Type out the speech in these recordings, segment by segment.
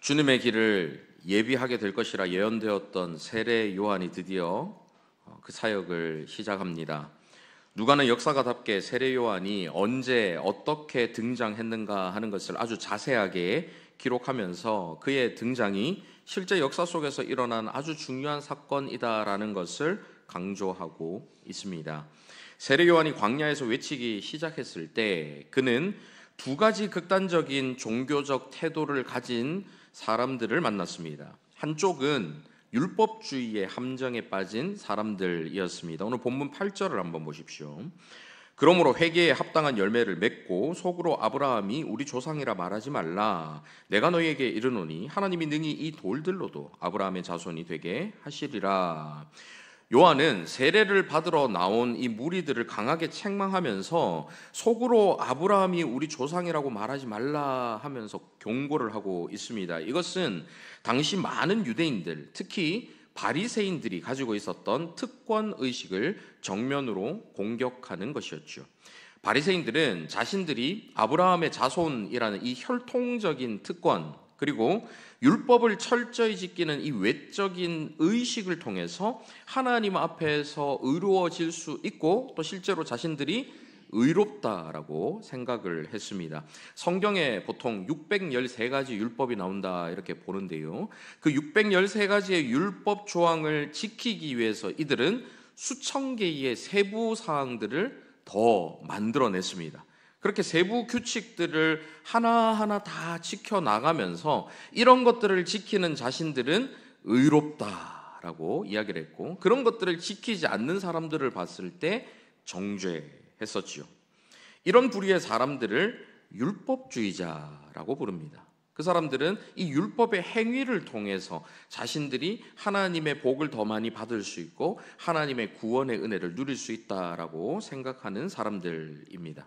주님의 길을 예비하게 될 것이라 예언되었던 세례 요한이 드디어 그 사역을 시작합니다. 누가는 역사가답게 세례 요한이 언제 어떻게 등장했는가 하는 것을 아주 자세하게 기록하면서 그의 등장이 실제 역사 속에서 일어난 아주 중요한 사건이다라는 것을 강조하고 있습니다. 세례 요한이 광야에서 외치기 시작했을 때 그는 두 가지 극단적인 종교적 태도를 가진 사람들을 만났습니다. 한쪽은 율법주의의 함정에 빠진 사람들이었습니다. 오늘 본문 8절을 한번 보십시오. 그러므로 회개에 합당한 열매를 맺고 속으로 아브라함이 우리 조상이라 말하지 말라. 내가 너희에게 이르노니 하나님이 능히 이 돌들로도 아브라함의 자손이 되게 하시리라. 요한은 세례를 받으러 나온 이 무리들을 강하게 책망하면서 속으로 아브라함이 우리 조상이라고 말하지 말라 하면서 경고를 하고 있습니다. 이것은 당시 많은 유대인들, 특히 바리새인들이 가지고 있었던 특권 의식을 정면으로 공격하는 것이었죠. 바리새인들은 자신들이 아브라함의 자손이라는 이 혈통적인 특권, 그리고 율법을 철저히 지키는 이 외적인 의식을 통해서 하나님 앞에서 의로워질 수 있고 또 실제로 자신들이 의롭다라고 생각을 했습니다. 성경에 보통 613가지 율법이 나온다 이렇게 보는데요. 그 613가지의 율법 조항을 지키기 위해서 이들은 수천 개의 세부 사항들을 더 만들어냈습니다. 그렇게 세부 규칙들을 하나하나 다 지켜나가면서 이런 것들을 지키는 자신들은 의롭다라고 이야기를 했고, 그런 것들을 지키지 않는 사람들을 봤을 때 정죄했었지요. 이런 부류의 사람들을 율법주의자라고 부릅니다. 그 사람들은 이 율법의 행위를 통해서 자신들이 하나님의 복을 더 많이 받을 수 있고 하나님의 구원의 은혜를 누릴 수 있다라고 생각하는 사람들입니다.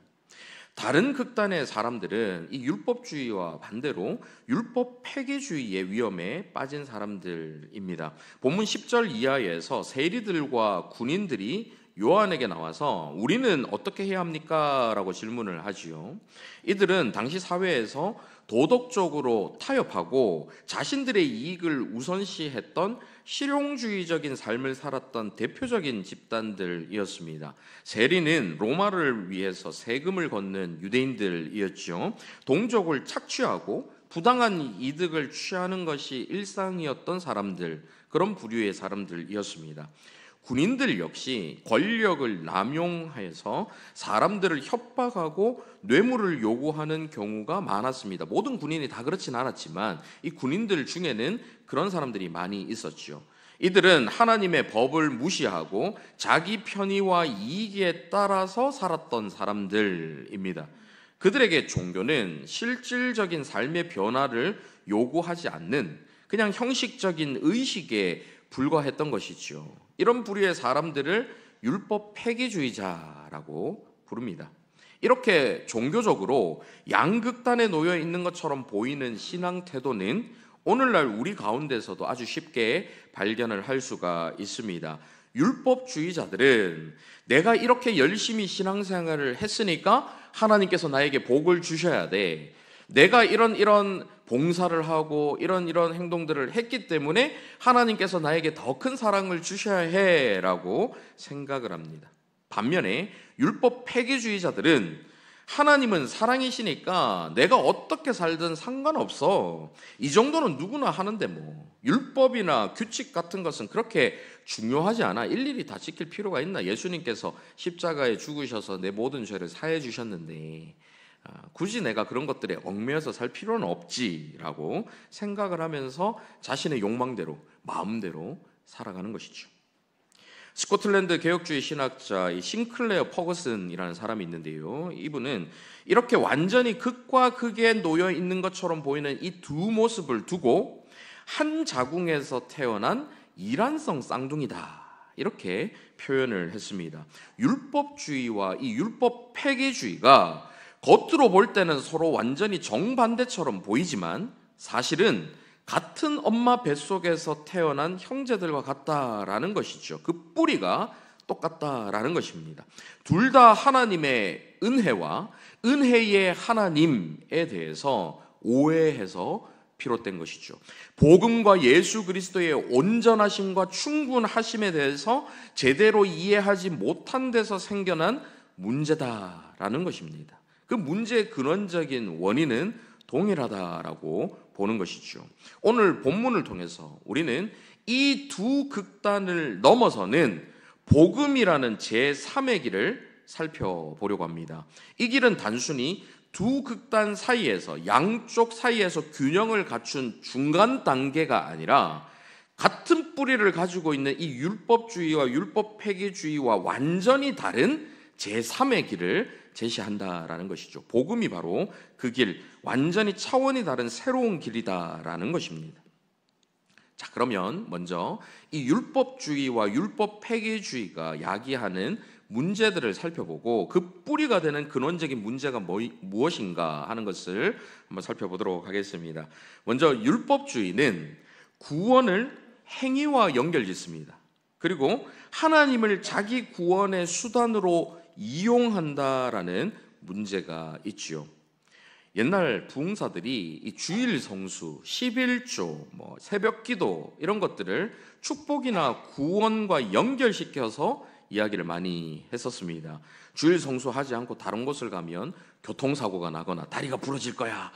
다른 극단의 사람들은 이 율법주의와 반대로 율법 폐기주의의 위험에 빠진 사람들입니다. 본문 10절 이하에서 세리들과 군인들이 요한에게 나와서 우리는 어떻게 해야 합니까? 라고 질문을 하지요. 이들은 당시 사회에서 도덕적으로 타협하고 자신들의 이익을 우선시했던 실용주의적인 삶을 살았던 대표적인 집단들이었습니다. 세리는 로마를 위해서 세금을 걷는 유대인들이었죠. 동족을 착취하고 부당한 이득을 취하는 것이 일상이었던 사람들, 그런 부류의 사람들이었습니다. 군인들 역시 권력을 남용해서 사람들을 협박하고 뇌물을 요구하는 경우가 많았습니다. 모든 군인이 다 그렇진 않았지만 이 군인들 중에는 그런 사람들이 많이 있었죠. 이들은 하나님의 법을 무시하고 자기 편의와 이익에 따라서 살았던 사람들입니다. 그들에게 종교는 실질적인 삶의 변화를 요구하지 않는 그냥 형식적인 의식에 불과했던 것이죠. 이런 부류의 사람들을 율법 폐기주의자라고 부릅니다. 이렇게 종교적으로 양극단에 놓여 있는 것처럼 보이는 신앙 태도는 오늘날 우리 가운데서도 아주 쉽게 발견을 할 수가 있습니다. 율법주의자들은 내가 이렇게 열심히 신앙생활을 했으니까 하나님께서 나에게 복을 주셔야 돼. 내가 이런 봉사를 하고 이런 행동들을 했기 때문에 하나님께서 나에게 더 큰 사랑을 주셔야 해라고 생각을 합니다. 반면에 율법 폐기주의자들은 하나님은 사랑이시니까 내가 어떻게 살든 상관없어. 이 정도는 누구나 하는데 뭐 율법이나 규칙 같은 것은 그렇게 중요하지 않아. 일일이 다 지킬 필요가 있나. 예수님께서 십자가에 죽으셔서 내 모든 죄를 사해 주셨는데 굳이 내가 그런 것들에 얽매여서 살 필요는 없지라고 생각을 하면서 자신의 욕망대로 마음대로 살아가는 것이죠. 스코틀랜드 개혁주의 신학자 싱클레어 퍼거슨이라는 사람이 있는데요. 이분은 이렇게 완전히 극과 극에 놓여 있는 것처럼 보이는 이 두 모습을 두고 한 자궁에서 태어난 이란성 쌍둥이다, 이렇게 표현을 했습니다. 율법주의와 이 율법 폐기주의가 겉으로 볼 때는 서로 완전히 정반대처럼 보이지만 사실은 같은 엄마 뱃속에서 태어난 형제들과 같다라는 것이죠. 그 뿌리가 똑같다라는 것입니다. 둘 다 하나님의 은혜와 은혜의 하나님에 대해서 오해해서 비롯된 것이죠. 복음과 예수 그리스도의 온전하심과 충분하심에 대해서 제대로 이해하지 못한 데서 생겨난 문제다라는 것입니다. 그 문제의 근원적인 원인은 동일하다라고 보는 것이죠. 오늘 본문을 통해서 우리는 이 두 극단을 넘어서는 복음이라는 제3의 길을 살펴보려고 합니다. 이 길은 단순히 두 극단 사이에서, 양쪽 사이에서 균형을 갖춘 중간 단계가 아니라 같은 뿌리를 가지고 있는 이 율법주의와 율법 폐기주의와 완전히 다른 제3의 길을 제시한다라는 것이죠. 복음이 바로 그 길, 완전히 차원이 다른 새로운 길이다라는 것입니다. 자, 그러면 먼저 이 율법주의와 율법 폐기주의가 야기하는 문제들을 살펴보고 그 뿌리가 되는 근원적인 문제가 무엇인가 하는 것을 한번 살펴보도록 하겠습니다. 먼저 율법주의는 구원을 행위와 연결짓습니다. 그리고 하나님을 자기 구원의 수단으로 이용한다라는 문제가 있지요. 옛날 부흥사들이 이 주일 성수, 11조, 새벽기도 이런 것들을 축복이나 구원과 연결시켜서 이야기를 많이 했었습니다. 주일 성수하지 않고 다른 곳을 가면 교통사고가 나거나 다리가 부러질 거야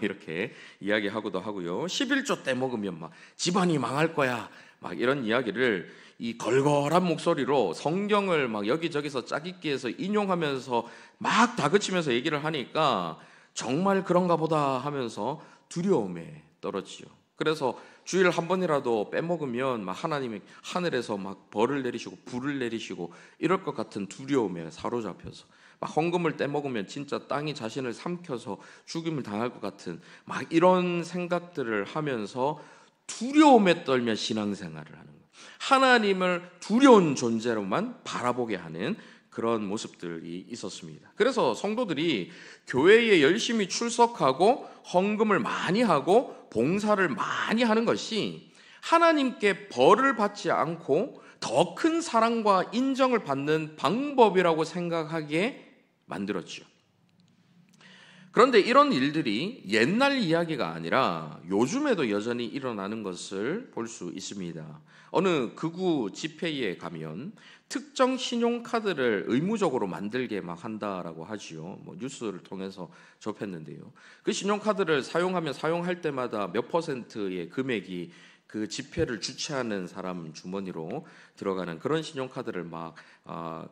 이렇게 이야기하기도 하고요. 11조 때 먹으면 막 집안이 망할 거야 막 이런 이야기를 이 걸걸한 목소리로 성경을 막 여기저기서 짜깁기해서 인용하면서 막 다그치면서 얘기를 하니까 정말 그런가 보다 하면서 두려움에 떨어지요. 그래서 주일 한 번이라도 빼먹으면 막 하나님이 하늘에서 막 벌을 내리시고 불을 내리시고 이럴 것 같은 두려움에 사로잡혀서 막 헌금을 떼먹으면 진짜 땅이 자신을 삼켜서 죽임을 당할 것 같은 막 이런 생각들을 하면서 두려움에 떨며 신앙생활을 하는 거예요. 하나님을 두려운 존재로만 바라보게 하는 그런 모습들이 있었습니다. 그래서 성도들이 교회에 열심히 출석하고 헌금을 많이 하고 봉사를 많이 하는 것이 하나님께 벌을 받지 않고 더 큰 사랑과 인정을 받는 방법이라고 생각하게 만들었죠. 그런데 이런 일들이 옛날 이야기가 아니라 요즘에도 여전히 일어나는 것을 볼 수 있습니다. 어느 극우 집회에 가면 특정 신용카드를 의무적으로 만들게 막 한다라고 하지요. 뉴스를 통해서 접했는데요. 그 신용카드를 사용할 때마다 몇 퍼센트의 금액이 그 집회를 주최하는 사람 주머니로 들어가는 그런 신용카드를 막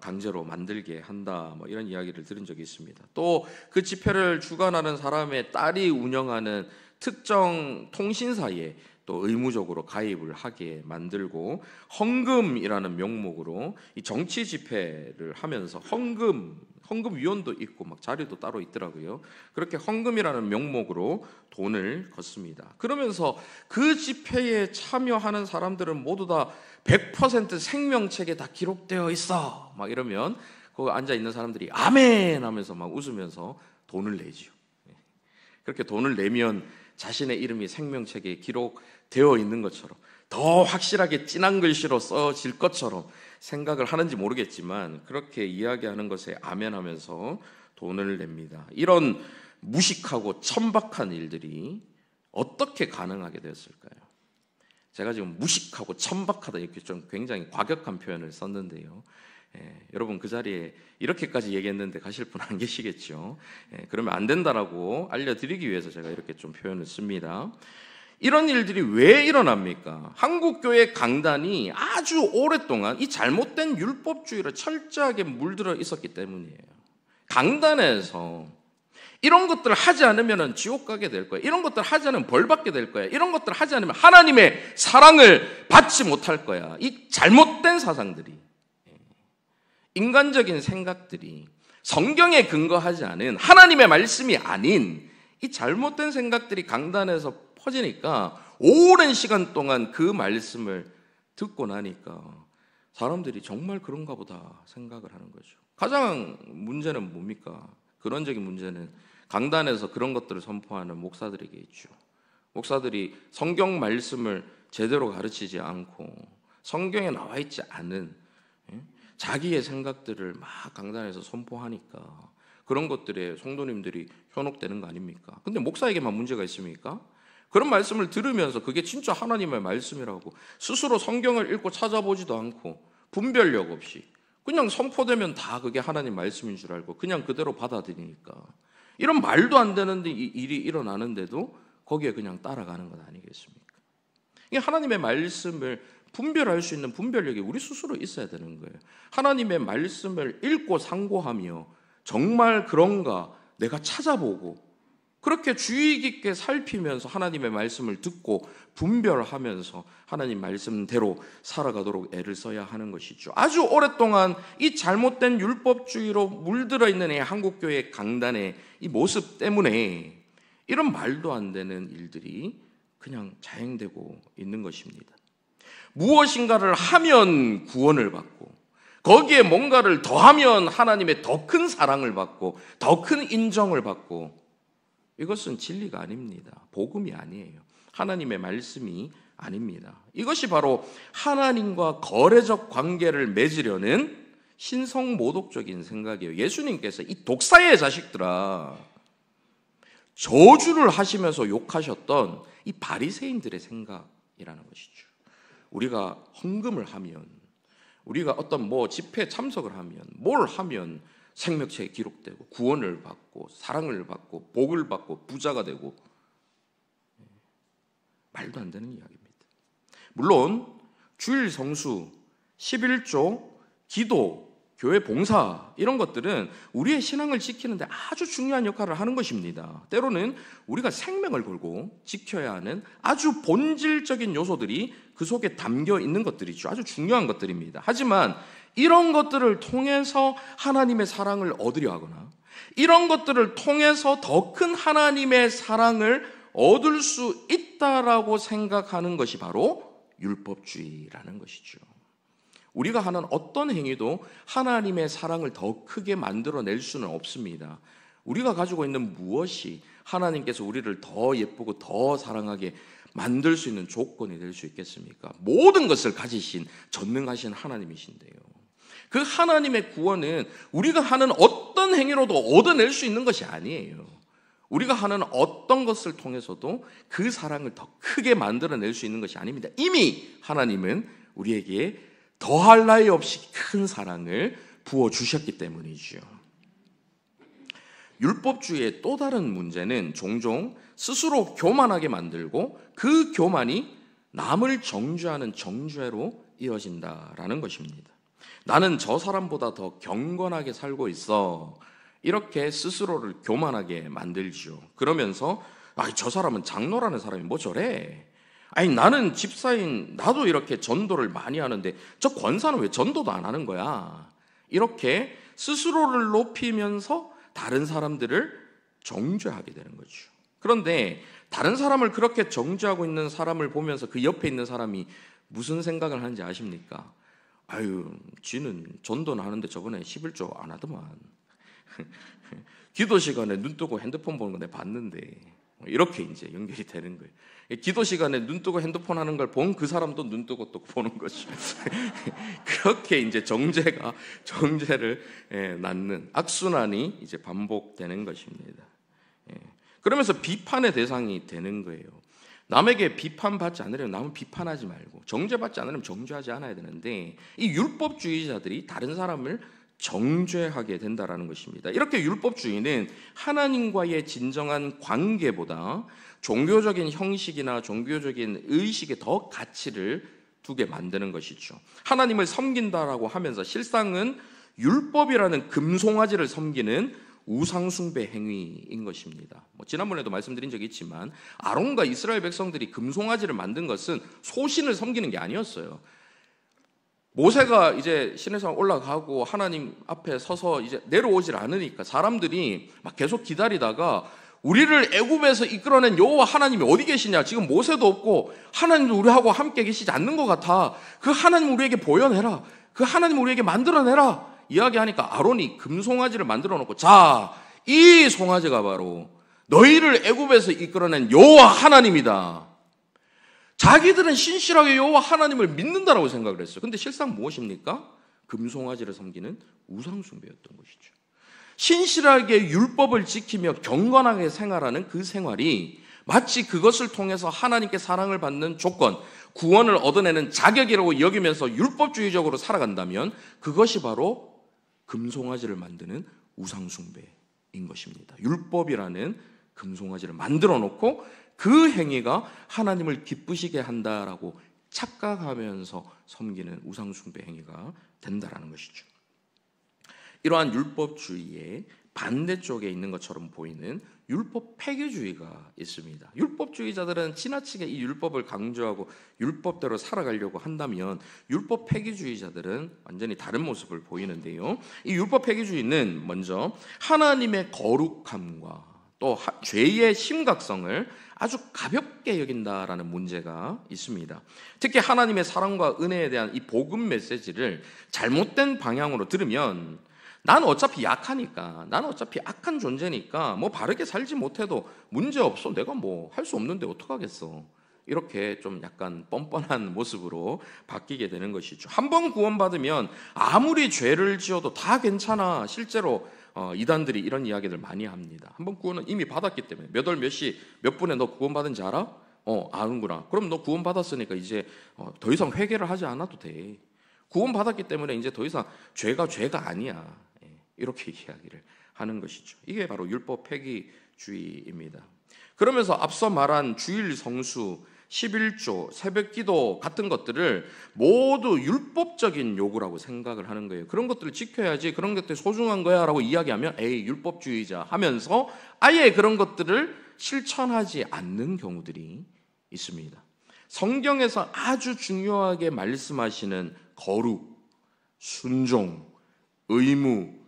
강제로 만들게 한다, 이런 이야기를 들은 적이 있습니다. 또 그 집회를 주관하는 사람의 딸이 운영하는 특정 통신사에 또 의무적으로 가입을 하게 만들고 헌금이라는 명목으로 이 정치 집회를 하면서 헌금 위원도 있고 막 자리도 따로 있더라고요. 그렇게 헌금이라는 명목으로 돈을 걷습니다. 그러면서 그 집회에 참여하는 사람들은 모두 다 100% 생명책에 다 기록되어 있어 막 이러면 거기 앉아 있는 사람들이 아멘 하면서 막 웃으면서 돈을 내지요. 그렇게 돈을 내면 자신의 이름이 생명책에 기록되어 있는 것처럼 더 확실하게 진한 글씨로 써질 것처럼 생각을 하는지 모르겠지만 그렇게 이야기하는 것에 아멘하면서 돈을 냅니다. 이런 무식하고 천박한 일들이 어떻게 가능하게 되었을까요? 제가 지금 무식하고 천박하다 이렇게 좀 굉장히 과격한 표현을 썼는데요. 여러분 그 자리에 이렇게까지 얘기했는데 가실 분 안 계시겠죠. 그러면 안 된다라고 알려드리기 위해서 제가 이렇게 좀 표현을 씁니다. 이런 일들이 왜 일어납니까? 한국교회 강단이 아주 오랫동안 이 잘못된 율법주의를 철저하게 물들어 있었기 때문이에요. 강단에서 이런 것들을 하지 않으면 지옥 가게 될 거야. 이런 것들을 하지 않으면 벌 받게 될 거야. 이런 것들을 하지 않으면 하나님의 사랑을 받지 못할 거야. 이 잘못된 사상들이, 인간적인 생각들이 성경에 근거하지 않은 하나님의 말씀이 아닌 이 잘못된 생각들이 강단에서 퍼지니까 오랜 시간 동안 그 말씀을 듣고 나니까 사람들이 정말 그런가 보다 생각을 하는 거죠. 가장 문제는 뭡니까? 근원적인 문제는 강단에서 그런 것들을 선포하는 목사들에게 있죠. 목사들이 성경 말씀을 제대로 가르치지 않고 성경에 나와 있지 않은 자기의 생각들을 막 강단에서 선포하니까 그런 것들에 성도님들이 현혹되는 거 아닙니까? 근데 목사에게만 문제가 있습니까? 그런 말씀을 들으면서 그게 진짜 하나님의 말씀이라고 스스로 성경을 읽고 찾아보지도 않고 분별력 없이 그냥 선포되면 다 그게 하나님 말씀인 줄 알고 그냥 그대로 받아들이니까 이런 말도 안 되는데 이 일이 일어나는데도 거기에 그냥 따라가는 것 아니겠습니까? 이게 하나님의 말씀을 분별할 수 있는 분별력이 우리 스스로 있어야 되는 거예요. 하나님의 말씀을 읽고 상고하며 정말 그런가 내가 찾아보고 그렇게 주의 깊게 살피면서 하나님의 말씀을 듣고 분별하면서 하나님 말씀대로 살아가도록 애를 써야 하는 것이죠. 아주 오랫동안 이 잘못된 율법주의로 물들어 있는 이 한국교회 강단의 이 모습 때문에 이런 말도 안 되는 일들이 그냥 자행되고 있는 것입니다. 무엇인가를 하면 구원을 받고 거기에 뭔가를 더하면 하나님의 더 큰 사랑을 받고 더 큰 인정을 받고 이것은 진리가 아닙니다. 복음이 아니에요. 하나님의 말씀이 아닙니다. 이것이 바로 하나님과 거래적 관계를 맺으려는 신성모독적인 생각이에요. 예수님께서 이 독사의 자식들아 저주를 하시면서 욕하셨던 이 바리새인들의 생각이라는 것이죠. 우리가 헌금을 하면 우리가 어떤 집회에 참석을 하면 뭘 하면 생명체에 기록되고 구원을 받고 사랑을 받고 복을 받고 부자가 되고 말도 안 되는 이야기입니다. 물론 주일 성수, 11조, 기도, 교회 봉사 이런 것들은 우리의 신앙을 지키는데 아주 중요한 역할을 하는 것입니다. 때로는 우리가 생명을 걸고 지켜야 하는 아주 본질적인 요소들이 그 속에 담겨 있는 것들이죠. 아주 중요한 것들입니다. 하지만 이런 것들을 통해서 하나님의 사랑을 얻으려 하거나 이런 것들을 통해서 더 큰 하나님의 사랑을 얻을 수 있다라고 생각하는 것이 바로 율법주의라는 것이죠. 우리가 하는 어떤 행위도 하나님의 사랑을 더 크게 만들어낼 수는 없습니다. 우리가 가지고 있는 무엇이 하나님께서 우리를 더 예쁘고 더 사랑하게 만들 수 있는 조건이 될 수 있겠습니까? 모든 것을 가지신 전능하신 하나님이신데요. 그 하나님의 구원은 우리가 하는 어떤 행위로도 얻어낼 수 있는 것이 아니에요. 우리가 하는 어떤 것을 통해서도 그 사랑을 더 크게 만들어낼 수 있는 것이 아닙니다. 이미 하나님은 우리에게 더할 나위 없이 큰 사랑을 부어주셨기 때문이죠. 율법주의의 또 다른 문제는 종종 스스로 교만하게 만들고 그 교만이 남을 정죄하는 정죄로 이어진다라는 것입니다. 나는 저 사람보다 더 경건하게 살고 있어. 이렇게 스스로를 교만하게 만들죠. 그러면서 저 사람은 장로라는 사람이 뭐 저래? 나는 집사인 나도 이렇게 전도를 많이 하는데 저 권사는 왜 전도도 안 하는 거야? 이렇게 스스로를 높이면서 다른 사람들을 정죄하게 되는 거죠. 그런데 다른 사람을 그렇게 정죄하고 있는 사람을 보면서 그 옆에 있는 사람이 무슨 생각을 하는지 아십니까? 지는 전도는 하는데 저번에 11조 안 하더만. 기도 시간에 눈 뜨고 핸드폰 보는 거 내가 봤는데 이렇게 이제 연결이 되는 거예요. 기도 시간에 눈 뜨고 핸드폰 하는 걸 본 그 사람도 눈 뜨고 또 보는 거죠. 그렇게 이제 정죄를 낳는 악순환이 이제 반복되는 것입니다. 그러면서 비판의 대상이 되는 거예요. 남에게 비판받지 않으려면 남은 비판하지 말고 정죄받지 않으려면 정죄하지 않아야 되는데 이 율법주의자들이 다른 사람을 정죄하게 된다라는 것입니다. 이렇게 율법주의는 하나님과의 진정한 관계보다 종교적인 형식이나 종교적인 의식에 더 가치를 두게 만드는 것이죠. 하나님을 섬긴다라고 하면서 실상은 율법이라는 금송아지를 섬기는 우상숭배 행위인 것입니다. 지난번에도 말씀드린 적이 있지만 아론과 이스라엘 백성들이 금송아지를 만든 것은 소신을 섬기는 게 아니었어요. 모세가 이제 시내산 올라가고 하나님 앞에 서서 이제 내려오질 않으니까 사람들이 막 계속 기다리다가 우리를 애굽에서 이끌어낸 여호와 하나님이 어디 계시냐? 지금 모세도 없고 하나님도 우리하고 함께 계시지 않는 것 같아. 그 하나님 우리에게 보여내라. 그 하나님 우리에게 만들어내라. 이야기하니까 아론이 금송아지를 만들어 놓고 자, 이 송아지가 바로 너희를 애굽에서 이끌어낸 여호와 하나님이다. 자기들은 신실하게 여호와 하나님을 믿는다라고 생각을 했어요. 근데 실상 무엇입니까? 금송아지를 섬기는 우상숭배였던 것이죠. 신실하게 율법을 지키며 경건하게 생활하는 그 생활이 마치 그것을 통해서 하나님께 사랑을 받는 조건, 구원을 얻어내는 자격이라고 여기면서 율법주의적으로 살아간다면 그것이 바로 금송아지를 만드는 우상숭배인 것입니다. 율법이라는 금송아지를 만들어 놓고 그 행위가 하나님을 기쁘시게 한다라고 착각하면서 섬기는 우상숭배 행위가 된다라는 것이죠. 이러한 율법주의의 반대쪽에 있는 것처럼 보이는 율법 폐기주의가 있습니다. 율법주의자들은 지나치게 이 율법을 강조하고 율법대로 살아가려고 한다면 율법 폐기주의자들은 완전히 다른 모습을 보이는데요. 이 율법 폐기주의는 먼저 하나님의 거룩함과 또 죄의 심각성을 아주 가볍게 여긴다라는 문제가 있습니다. 특히 하나님의 사랑과 은혜에 대한 이 복음 메시지를 잘못된 방향으로 들으면 난 어차피 약하니까, 난 어차피 악한 존재니까 뭐 바르게 살지 못해도 문제없어, 내가 뭐 할 수 없는데 어떡하겠어, 이렇게 좀 약간 뻔뻔한 모습으로 바뀌게 되는 것이죠. 한 번 구원받으면 아무리 죄를 지어도 다 괜찮아. 실제로 이단들이 이런 이야기들 많이 합니다. 한 번 구원은 이미 받았기 때문에 몇 월 몇 시 몇 분에 너 구원받은지 알아? 아는구나. 그럼 너 구원받았으니까 이제 더 이상 회개를 하지 않아도 돼. 구원받았기 때문에 이제 더 이상 죄가 아니야. 이렇게 이야기를 하는 것이죠. 이게 바로 율법 폐기주의입니다. 그러면서 앞서 말한 주일 성수, 11조, 새벽기도 같은 것들을 모두 율법적인 요구라고 생각을 하는 거예요. 그런 것들을 지켜야지, 그런 것들이 소중한 거야 라고 이야기하면 에이 율법주의자 하면서 아예 그런 것들을 실천하지 않는 경우들이 있습니다. 성경에서 아주 중요하게 말씀하시는 거룩, 순종, 의무,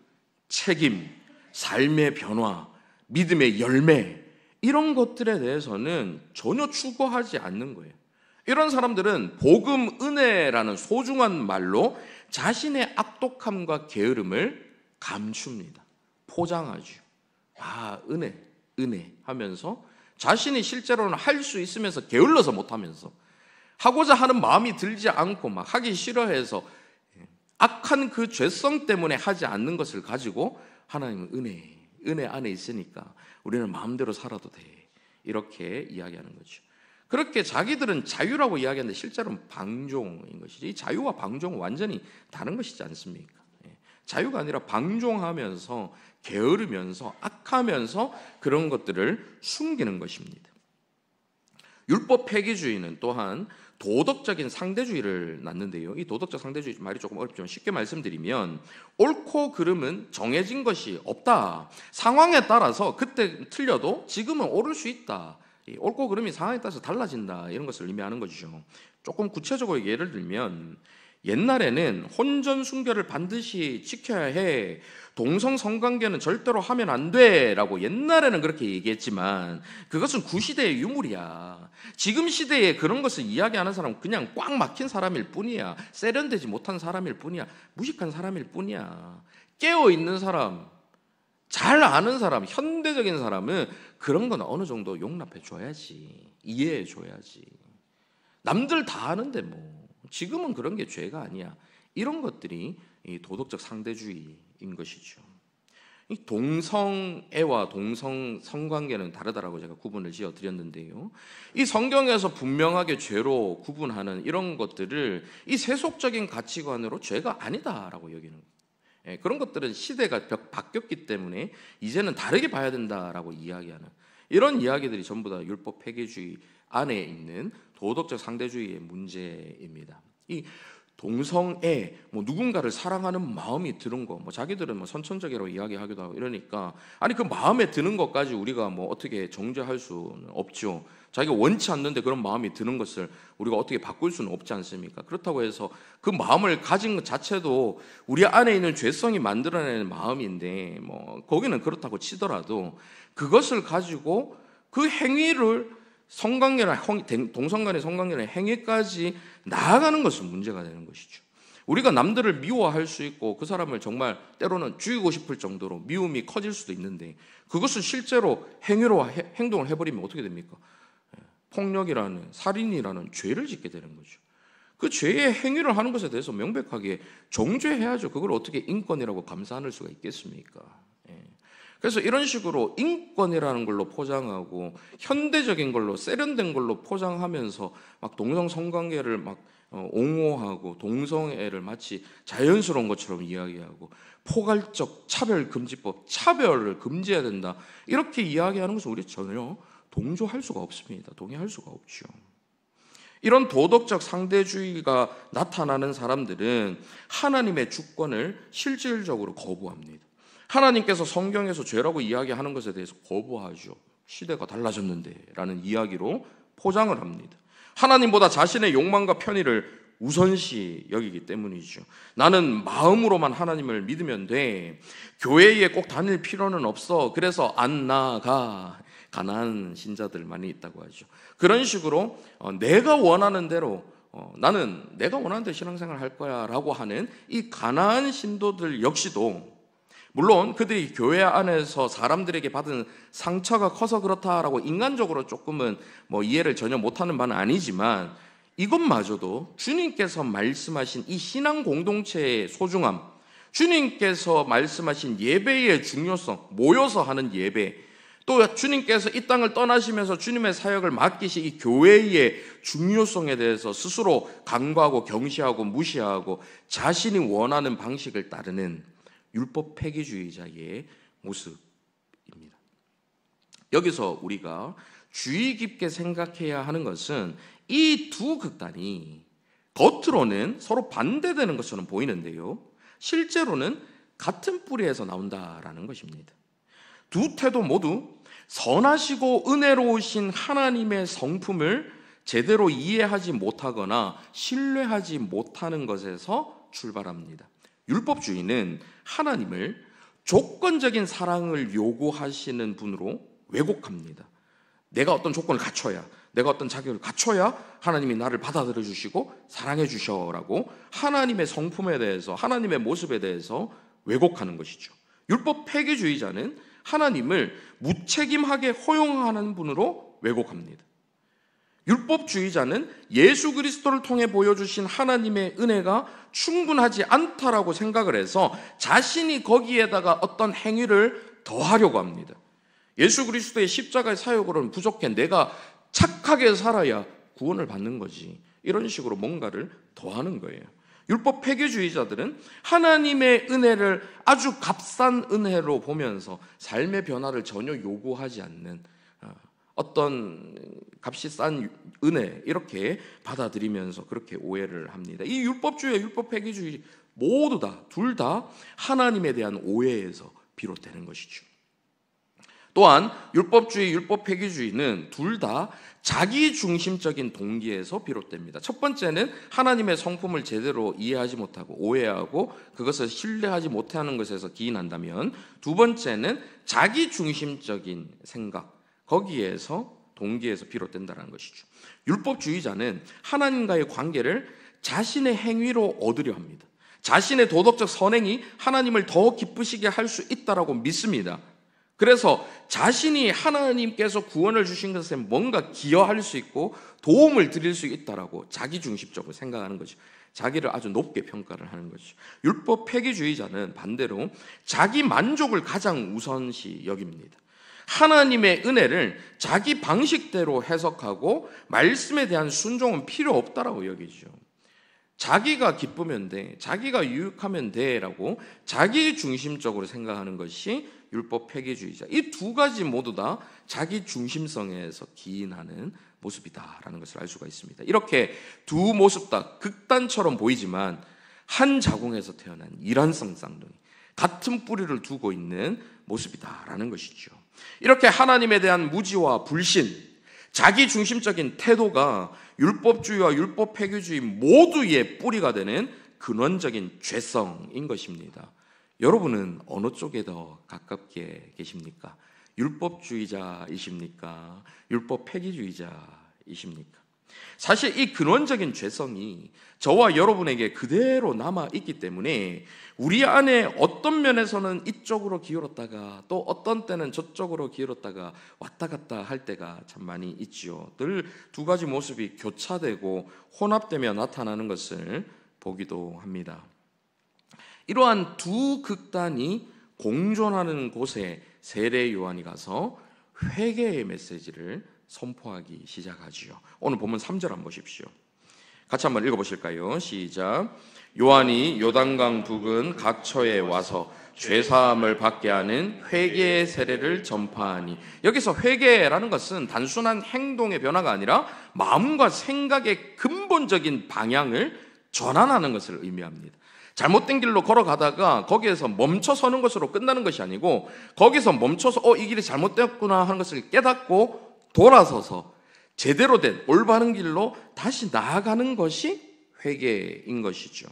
책임, 삶의 변화, 믿음의 열매, 이런 것들에 대해서는 전혀 추구하지 않는 거예요. 이런 사람들은 복음, 은혜라는 소중한 말로 자신의 악독함과 게으름을 감춥니다. 포장하죠. 은혜 하면서 자신이 실제로는 할 수 있으면서 게을러서 못하면서, 하고자 하는 마음이 들지 않고 막 하기 싫어해서 악한 그 죄성 때문에 하지 않는 것을 가지고 하나님은 은혜 안에 있으니까 우리는 마음대로 살아도 돼, 이렇게 이야기하는 거죠. 그렇게 자기들은 자유라고 이야기하는데 실제로는 방종인 것이죠. 이 자유와 방종은 완전히 다른 것이지 않습니까? 자유가 아니라 방종하면서 게으르면서 악하면서 그런 것들을 숨기는 것입니다. 율법 폐기주의는 또한 도덕적인 상대주의를 낳는데요. 이 도덕적 상대주의 말이 조금 어렵지만 쉽게 말씀드리면 옳고 그름은 정해진 것이 없다. 상황에 따라서 그때 틀려도 지금은 옳을 수 있다. 옳고 그름이 상황에 따라서 달라진다. 이런 것을 의미하는 것이죠. 조금 구체적으로 예를 들면 옛날에는 혼전 순결을 반드시 지켜야 해, 동성 성관계는 절대로 하면 안 돼라고 옛날에는 그렇게 얘기했지만 그것은 구시대의 유물이야. 지금 시대에 그런 것을 이야기하는 사람은 그냥 꽉 막힌 사람일 뿐이야. 세련되지 못한 사람일 뿐이야. 무식한 사람일 뿐이야. 깨어있는 사람, 잘 아는 사람, 현대적인 사람은 그런 건 어느 정도 용납해 줘야지, 이해해 줘야지. 남들 다 아는데 뭐 지금은 그런 게 죄가 아니야. 이런 것들이 이 도덕적 상대주의인 것이죠. 이 동성애와 동성 성관계는 다르다라고 제가 구분을 지어 드렸는데요. 이 성경에서 분명하게 죄로 구분하는 이런 것들을 이 세속적인 가치관으로 죄가 아니다라고 여기는 거예요. 그런 것들은 시대가 바뀌었기 때문에 이제는 다르게 봐야 된다라고 이야기하는 이런 이야기들이 전부 다 율법 폐기주의 안에 있는 도덕적 상대주의의 문제입니다. 이 동성애, 누군가를 사랑하는 마음이 드는 거, 자기들은 선천적이라고 이야기하기도 하고 이러니까, 아니 그 마음에 드는 것까지 우리가 어떻게 정죄할 수는 없죠. 자기가 원치 않는데 그런 마음이 드는 것을 우리가 어떻게 바꿀 수는 없지 않습니까? 그렇다고 해서 그 마음을 가진 것 자체도 우리 안에 있는 죄성이 만들어내는 마음인데, 거기는 그렇다고 치더라도 그것을 가지고 그 행위를 성관계나 동성간의 성관계나 행위까지 나아가는 것은 문제가 되는 것이죠. 우리가 남들을 미워할 수 있고 그 사람을 정말 때로는 죽이고 싶을 정도로 미움이 커질 수도 있는데 그것을 실제로 행위로 행동을 해버리면 어떻게 됩니까? 폭력이라는, 살인이라는 죄를 짓게 되는 거죠. 그 죄의 행위를 하는 것에 대해서 명백하게 정죄해야죠. 그걸 어떻게 인권이라고 감싸 안을 수가 있겠습니까? 그래서 이런 식으로 인권이라는 걸로 포장하고 현대적인 걸로 세련된 걸로 포장하면서 막 동성 성관계를 막 옹호하고 동성애를 마치 자연스러운 것처럼 이야기하고 포괄적 차별금지법, 차별을 금지해야 된다, 이렇게 이야기하는 것은 우리 전혀 동조할 수가 없습니다. 동의할 수가 없죠. 이런 도덕적 상대주의가 나타나는 사람들은 하나님의 주권을 실질적으로 거부합니다. 하나님께서 성경에서 죄라고 이야기하는 것에 대해서 거부하죠. 시대가 달라졌는데 라는 이야기로 포장을 합니다. 하나님보다 자신의 욕망과 편의를 우선시 여기기 때문이죠. 나는 마음으로만 하나님을 믿으면 돼. 교회에 꼭 다닐 필요는 없어. 그래서 안 나가. 가난한 신자들 많이 있다고 하죠. 그런 식으로 내가 원하는 대로 나는 내가 원하는 대로 신앙생활을 할 거야 라고 하는 이 가난한 신도들 역시도, 물론 그들이 교회 안에서 사람들에게 받은 상처가 커서 그렇다라고 인간적으로 조금은 이해를 전혀 못하는 바는 아니지만, 이것마저도 주님께서 말씀하신 이 신앙 공동체의 소중함, 주님께서 말씀하신 예배의 중요성, 모여서 하는 예배, 또 주님께서 이 땅을 떠나시면서 주님의 사역을 맡기신 이 교회의 중요성에 대해서 스스로 간과하고 경시하고 무시하고 자신이 원하는 방식을 따르는 율법 폐기주의자의 모습입니다. 여기서 우리가 주의 깊게 생각해야 하는 것은 이 두 극단이 겉으로는 서로 반대되는 것처럼 보이는데요, 실제로는 같은 뿌리에서 나온다라는 것입니다. 두 태도 모두 선하시고 은혜로우신 하나님의 성품을 제대로 이해하지 못하거나 신뢰하지 못하는 것에서 출발합니다. 율법주의는 하나님을 조건적인 사랑을 요구하시는 분으로 왜곡합니다. 내가 어떤 조건을 갖춰야, 내가 어떤 자격을 갖춰야 하나님이 나를 받아들여 주시고 사랑해 주셔라고 하나님의 성품에 대해서, 하나님의 모습에 대해서 왜곡하는 것이죠. 율법 폐기주의자는 하나님을 무책임하게 허용하는 분으로 왜곡합니다. 율법주의자는 예수 그리스도를 통해 보여주신 하나님의 은혜가 충분하지 않다라고 생각을 해서 자신이 거기에다가 어떤 행위를 더하려고 합니다. 예수 그리스도의 십자가의 사역으로는 부족해, 내가 착하게 살아야 구원을 받는 거지, 이런 식으로 뭔가를 더하는 거예요. 율법 폐기주의자들은 하나님의 은혜를 아주 값싼 은혜로 보면서 삶의 변화를 전혀 요구하지 않는 어떤 값이 싼 은혜, 이렇게 받아들이면서 그렇게 오해를 합니다. 이 율법주의와 율법 폐기주의 모두 다, 둘 다 하나님에 대한 오해에서 비롯되는 것이죠. 또한 율법주의, 율법 폐기주의는 둘 다 자기중심적인 동기에서 비롯됩니다. 첫 번째는 하나님의 성품을 제대로 이해하지 못하고 오해하고 그것을 신뢰하지 못하는 것에서 기인한다면, 두 번째는 자기중심적인 생각, 거기에서 동기에서 비롯된다는 것이죠. 율법주의자는 하나님과의 관계를 자신의 행위로 얻으려 합니다. 자신의 도덕적 선행이 하나님을 더 기쁘시게 할 수 있다라고 믿습니다. 그래서 자신이 하나님께서 구원을 주신 것에 뭔가 기여할 수 있고 도움을 드릴 수 있다라고 자기중심적으로 생각하는 거죠. 자기를 아주 높게 평가를 하는 거죠. 율법 폐기주의자는 반대로 자기 만족을 가장 우선시 여깁니다. 하나님의 은혜를 자기 방식대로 해석하고 말씀에 대한 순종은 필요 없다라고 여기죠. 자기가 기쁘면 돼, 자기가 유익하면 돼라고 자기중심적으로 생각하는 것이 율법 폐기주의자. 이 두 가지 모두 다 자기중심성에서 기인하는 모습이다라는 것을 알 수가 있습니다. 이렇게 두 모습 다 극단처럼 보이지만 한 자궁에서 태어난 일란성 쌍둥이, 같은 뿌리를 두고 있는 모습이다라는 것이죠. 이렇게 하나님에 대한 무지와 불신, 자기중심적인 태도가 율법주의와 율법 폐기주의 모두의 뿌리가 되는 근원적인 죄성인 것입니다. 여러분은 어느 쪽에 더 가깝게 계십니까? 율법주의자이십니까? 율법 폐기주의자이십니까? 사실 이 근원적인 죄성이 저와 여러분에게 그대로 남아있기 때문에 우리 안에 어떤 면에서는 이쪽으로 기울었다가 또 어떤 때는 저쪽으로 기울었다가 왔다 갔다 할 때가 참 많이 있지요. 늘 두 가지 모습이 교차되고 혼합되며 나타나는 것을 보기도 합니다. 이러한 두 극단이 공존하는 곳에 세례 요한이 가서 회개의 메시지를 선포하기 시작하지요. 오늘 본문 3절 한번 보십시오. 같이 한번 읽어보실까요? 시작. 요한이 요단강 부근 각처에 와서 죄사함을 받게 하는 회개의 세례를 전파하니. 여기서 회개라는 것은 단순한 행동의 변화가 아니라 마음과 생각의 근본적인 방향을 전환하는 것을 의미합니다. 잘못된 길로 걸어가다가 거기에서 멈춰서는 것으로 끝나는 것이 아니고, 거기서 멈춰서 이 길이 잘못되었구나 하는 것을 깨닫고 돌아서서 제대로 된 올바른 길로 다시 나아가는 것이 회개인 것이죠.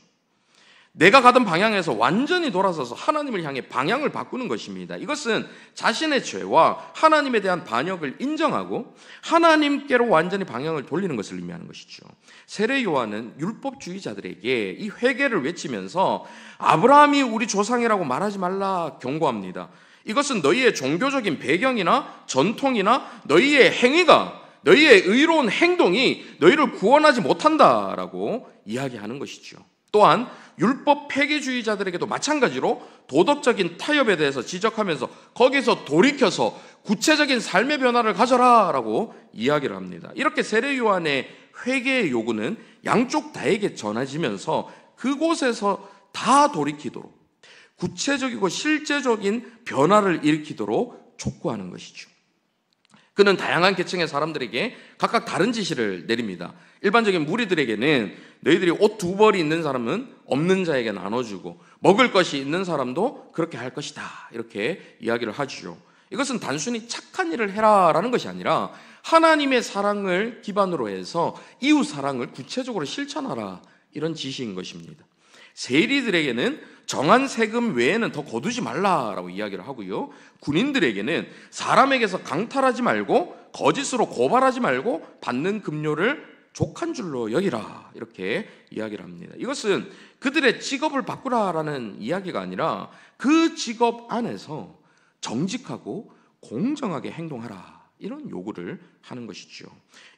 내가 가던 방향에서 완전히 돌아서서 하나님을 향해 방향을 바꾸는 것입니다. 이것은 자신의 죄와 하나님에 대한 반역을 인정하고 하나님께로 완전히 방향을 돌리는 것을 의미하는 것이죠. 세례 요한은 율법주의자들에게 이 회개를 외치면서 아브라함이 우리 조상이라고 말하지 말라 경고합니다. 이것은 너희의 종교적인 배경이나 전통이나 너희의 행위가, 너희의 의로운 행동이 너희를 구원하지 못한다라고 이야기하는 것이죠. 또한 율법 폐기주의자들에게도 마찬가지로 도덕적인 타협에 대해서 지적하면서 거기서 돌이켜서 구체적인 삶의 변화를 가져라라고 이야기를 합니다. 이렇게 세례 요한의 회개의 요구는 양쪽 다에게 전해지면서 그곳에서 다 돌이키도록, 구체적이고 실제적인 변화를 일으키도록 촉구하는 것이죠. 그는 다양한 계층의 사람들에게 각각 다른 지시를 내립니다. 일반적인 무리들에게는 너희들이 옷 2벌이 있는 사람은 없는 자에게 나눠주고 먹을 것이 있는 사람도 그렇게 할 것이다, 이렇게 이야기를 하죠. 이것은 단순히 착한 일을 해라라는 것이 아니라 하나님의 사랑을 기반으로 해서 이웃 사랑을 구체적으로 실천하라, 이런 지시인 것입니다. 세리들에게는 정한 세금 외에는 더 거두지 말라라고 이야기를 하고요, 군인들에게는 사람에게서 강탈하지 말고 거짓으로 고발하지 말고 받는 급료를 족한 줄로 여기라, 이렇게 이야기를 합니다. 이것은 그들의 직업을 바꾸라라는 이야기가 아니라 그 직업 안에서 정직하고 공정하게 행동하라, 이런 요구를 하는 것이죠.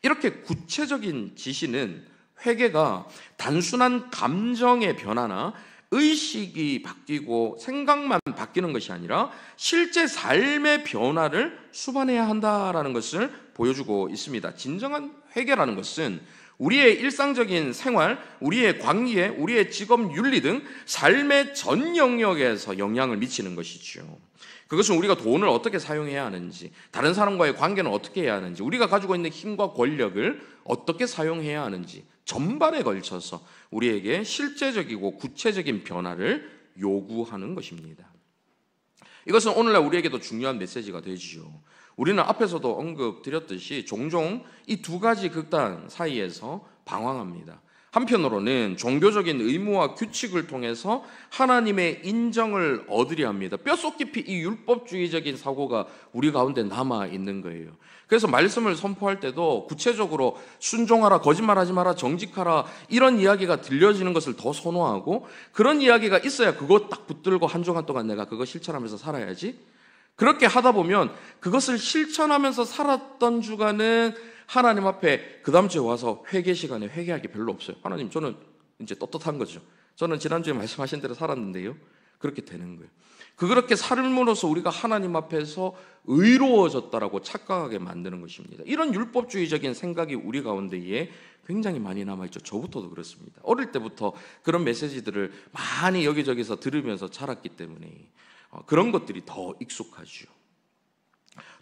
이렇게 구체적인 지시는 회개가 단순한 감정의 변화나 의식이 바뀌고 생각만 바뀌는 것이 아니라 실제 삶의 변화를 수반해야 한다라는 것을 보여주고 있습니다. 진정한 회개라는 것은 우리의 일상적인 생활, 우리의 관계, 우리의 직업 윤리 등 삶의 전 영역에서 영향을 미치는 것이죠. 그것은 우리가 돈을 어떻게 사용해야 하는지, 다른 사람과의 관계는 어떻게 해야 하는지, 우리가 가지고 있는 힘과 권력을 어떻게 사용해야 하는지 전반에 걸쳐서 우리에게 실제적이고 구체적인 변화를 요구하는 것입니다. 이것은 오늘날 우리에게도 중요한 메시지가 되지요. 우리는 앞에서도 언급드렸듯이 종종 이 2가지 극단 사이에서 방황합니다. 한편으로는 종교적인 의무와 규칙을 통해서 하나님의 인정을 얻으려 합니다. 뼛속 깊이 이 율법주의적인 사고가 우리 가운데 남아 있는 거예요. 그래서 말씀을 선포할 때도 구체적으로 순종하라, 거짓말하지 마라, 정직하라, 이런 이야기가 들려지는 것을 더 선호하고, 그런 이야기가 있어야 그거 딱 붙들고 한 주간 동안 내가 그거 실천하면서 살아야지, 그렇게 하다 보면 그것을 실천하면서 살았던 주간은 하나님 앞에 그 다음 주에 와서 회개 시간에 회개할 게 별로 없어요. 하나님, 저는 이제 떳떳한 거죠. 저는 지난주에 말씀하신 대로 살았는데요. 그렇게 되는 거예요. 그렇게 삶으로써 우리가 하나님 앞에서 의로워졌다라고 착각하게 만드는 것입니다. 이런 율법주의적인 생각이 우리 가운데에 굉장히 많이 남아있죠. 저부터도 그렇습니다. 어릴 때부터 그런 메시지들을 많이 여기저기서 들으면서 자랐기 때문에 그런 것들이 더 익숙하죠.